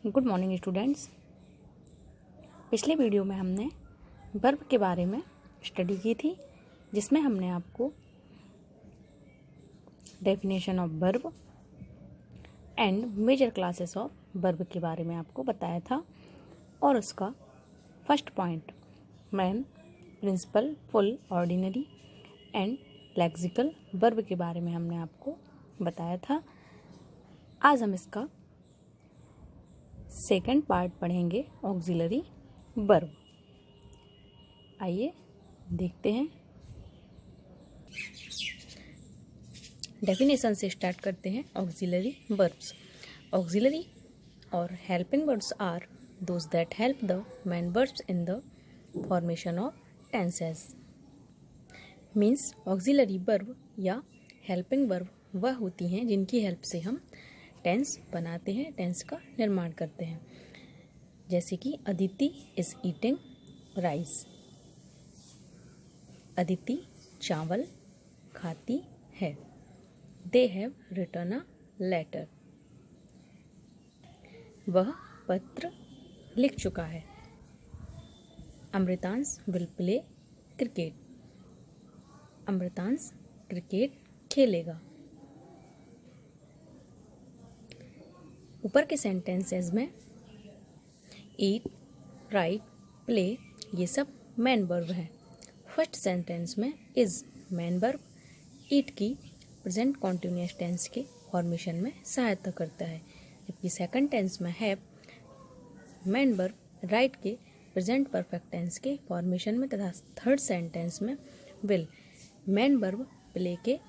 Good morning students. पिछले video में हमने वर्ब के बारे में स्टडी की थी, जिसमें हमने आपको definition of verb and major classes of verb के बारे में आपको बताया था। और उसका first point main, principal, full, ordinary and lexical verb के बारे में हमने आपको बताया था। आज हम इसका सेकंड पार्ट पढ़ेंगे, ऑक्सिलरी वर्ब। आइए देखते हैं। डेफिनेशन से स्टार्ट करते हैं। Auxiliary verbs. ऑक्सिलरी और helping verbs are those that help the main verbs in the formation of tenses. Means auxiliary verb या हेल्पिंग वर्ब वह होती हैं जिनकी हेल्प से हम टेंस बनाते हैं, टेंस का निर्माण करते हैं। जैसे कि Aditi is eating rice. Aditi चावल खाती है। They have written a letter. वह पत्र लिख चुका है। Amritansh will play cricket. Amritansh cricket खेलेगा। ऊपर के सेंटेंसेस में ईट, राइट, प्ले ये सब मेन वर्ब हैं। फर्स्ट सेंटेंस में इज मेन वर्ब ईट की प्रेजेंट कॉन्टिन्यूअस टेंस के फॉर्मेशन में सहायता करता है, जबकि सेकंड टेंस में हैव मेन वर्ब राइट के प्रेजेंट परफेक्ट टेंस के फॉर्मेशन में तथा थर्ड सेंटेंस में विल मेन वर्ब प्ले के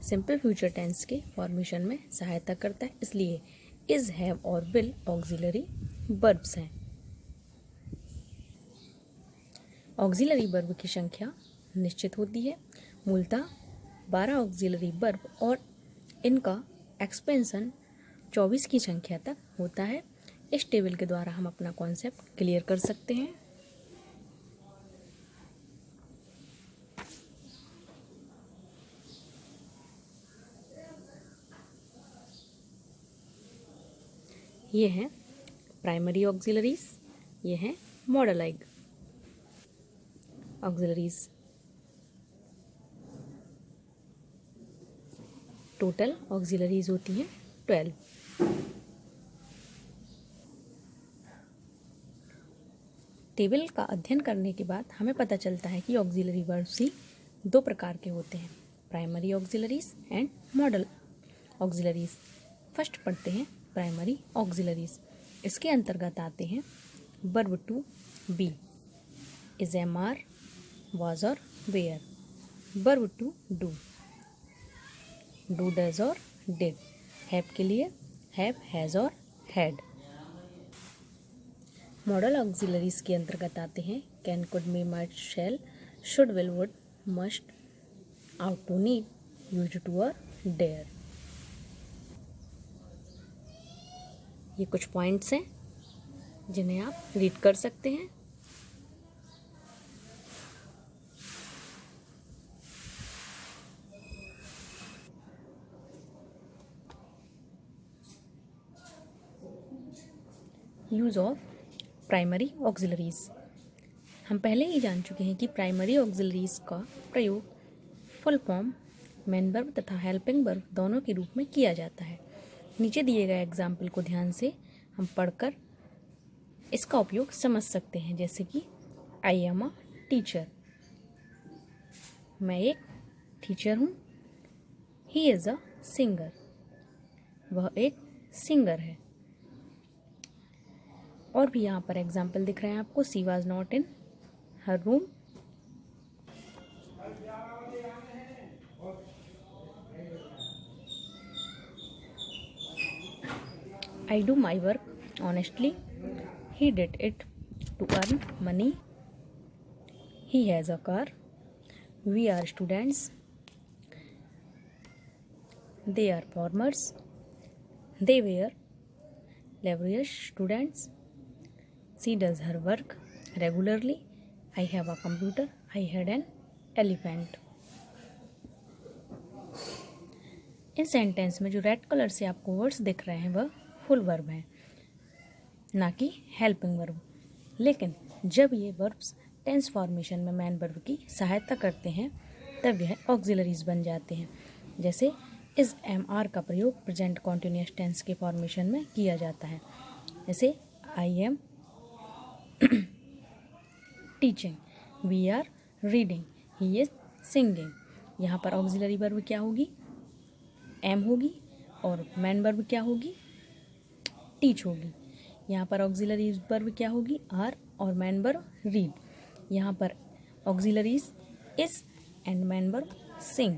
सिंपल फ्यूचर टेंस के फॉर्मेशन में सहायता करता है। इसलिए इज, हैव और विल ऑक्सिलरी वर्ब्स हैं। ऑक्सिलरी वर्ब की संख्या निश्चित होती है। मूलतः 12 ऑक्सिलरी वर्ब और इनका एक्सपेंशन 24 की संख्या तक होता है। इस टेबल के द्वारा हम अपना कॉन्सेप्ट क्लियर कर सकते हैं। ये हैं प्राइमरी ऑक्सिलरीज, ये हैं मॉडल ऑक्सिलरीज। टोटल ऑक्सिलरीज होती हैं 12। टेबल का अध्ययन करने के बाद हमें पता चलता है कि ऑक्सिलरी वर्ब्स ही दो प्रकार के होते हैं, primary auxiliaries and modal auxiliaries. First पढ़ते हैं प्राइमरी ऑक्सिलरीज। इसके अंतर्गत आते हैं verb to be, is, am, are, was और were। Verb to do, does और डिड। हैव के लिए हैव, हैज और हैड। मॉडल ऑक्सिलरीज के अंतर्गत आते हैं can, could, may, might, shall, should, will, would, must, ought to, need, used to और डेयर। ये कुछ पॉइंट्स हैं जिन्हें आप रीड कर सकते हैं। Use of primary auxiliaries. हम पहले ही जान चुके हैं कि प्राइमरी ऑक्सिलरीज का प्रयोग फुल फॉर्म, मेन वर्ब तथा हेल्पिंग वर्ब दोनों के रूप में किया जाता है। नीचे दिए गए एग्जाम्पल को ध्यान से हम पढ़कर इसका उपयोग समझ सकते हैं। जैसे कि आई एम अ टीचर, मैं एक टीचर हूँ। ही इज़ अ सिंगर, वह एक सिंगर है। और भी यहाँ पर एग्जाम्पल दिख रहे हैं आपको। She was not in her room. I do my work honestly. He did it to earn money. He has a car. We are students. They are farmers. They were laborious students. She does her work regularly. I have a computer. I had an elephant. In sentence में जो red colour से आपको words दिख रहे हैं वह full verb हैं। ना कि हेल्पिंग वर्ब। लेकिन जब ये वर्ब्स टेंस फॉर्मेशन में मैन वर्ब की सहायता करते हैं तब यह ऑक्सिलरीज बन जाते हैं। जैसे इस MR का प्रयोग प्रेजेंट कॉन्टिन्यूस टेंस के फॉर्मेशन में किया जाता है। जैसे I am teaching, we are reading, he is singing. यहाँ पर ऑक्सिलरी वर्ब क्या होगी? एम होगी। और मैन वर्ब क्या होगी? टीच होगी। यहाँ पर ऑक्सिलरी वर्ब क्या होगी? आर। और मैन वर्ब रीड। यहाँ पर auxiliaries is and main verb sing.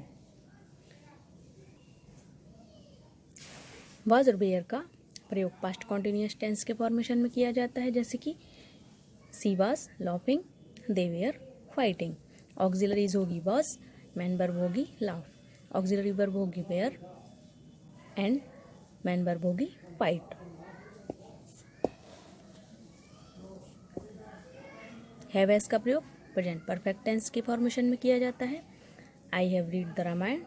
Was और वेयर का प्रयोग पास्ट कॉन्टिन्यूस टेंस के फॉर्मेशन में किया जाता है। जैसे कि she was laughing, they were fighting. Auxiliaries होगी वाज, मैन वर्ब होगी लाफ, ऑक्सिलरी वर्ब होगी वेयर एंड मैन वर्ब होगी फाइट। हैव एस का प्रयोग प्रेजेंट परफेक्ट टेंस के फॉर्मेशन में किया जाता है। I have read the Ramayana,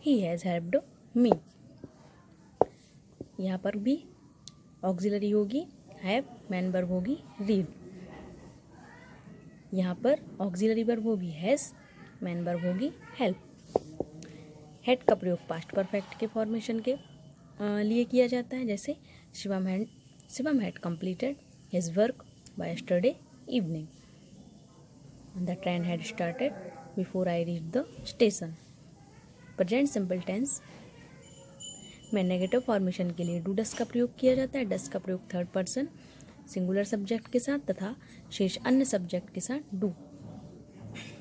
he has helped मी। यहाँ पर भी ऑक्सिलरी होगी हैव, मैन वर्ब होगी रीड। यहाँ पर ऑक्सिलरी वर्ब होगी हैज़, मैन वर्ब होगी हेल्प। हैड का प्रयोग पास्ट परफेक्ट के फॉर्मेशन के लिए किया जाता है। जैसे Shivam had completed his work by yesterday evening. The train had started before I reach the station. Present simple tense में नेगेटिव फॉर्मेशन के लिए डू डस का प्रयोग किया जाता है। डस का प्रयोग थर्ड पर्सन सिंगुलर सब्जेक्ट के साथ तथा शेष अन्य सब्जेक्ट के साथ do.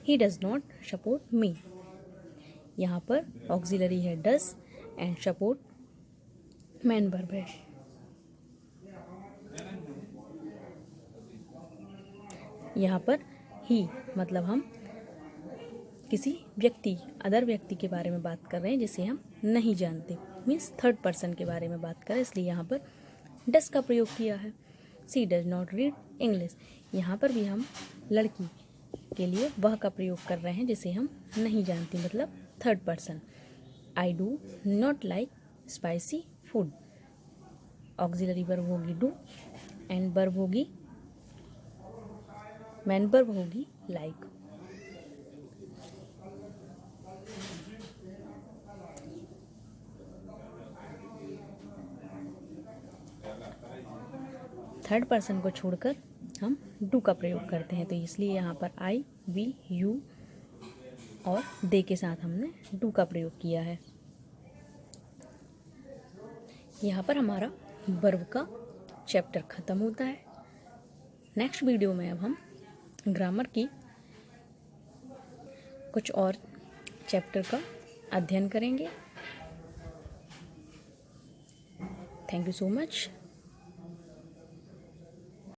He does not support me. यहाँ पर ऑक्सिलरी है डस एंड सपोर्ट मैन वर्ब है। यहाँ पर ही मतलब हम किसी व्यक्ति, अदर व्यक्ति के बारे में बात कर रहे हैं जिसे हम नहीं जानते, मीन्स थर्ड पर्सन के बारे में बात करें, इसलिए यहाँ पर डस का प्रयोग किया है। सी डज नॉट रीड इंग्लिश। यहाँ पर भी हम लड़की के लिए वह का प्रयोग कर रहे हैं जिसे हम नहीं जानते, मतलब third person. I do not like spicy food. Auxiliary verb होगी डू एंड वर्ब होगी, मैन वर्ब होगी लाइक। थर्ड पर्सन को छोड़कर हम डू का प्रयोग करते हैं, तो इसलिए यहाँ पर आई, वी, यू और दे के साथ हमने डू का प्रयोग किया है। यहाँ पर हमारा वर्ब का चैप्टर ख़त्म होता है। नेक्स्ट वीडियो में अब हम ग्रामर की कुछ और चैप्टर का अध्ययन करेंगे। Thank you so much.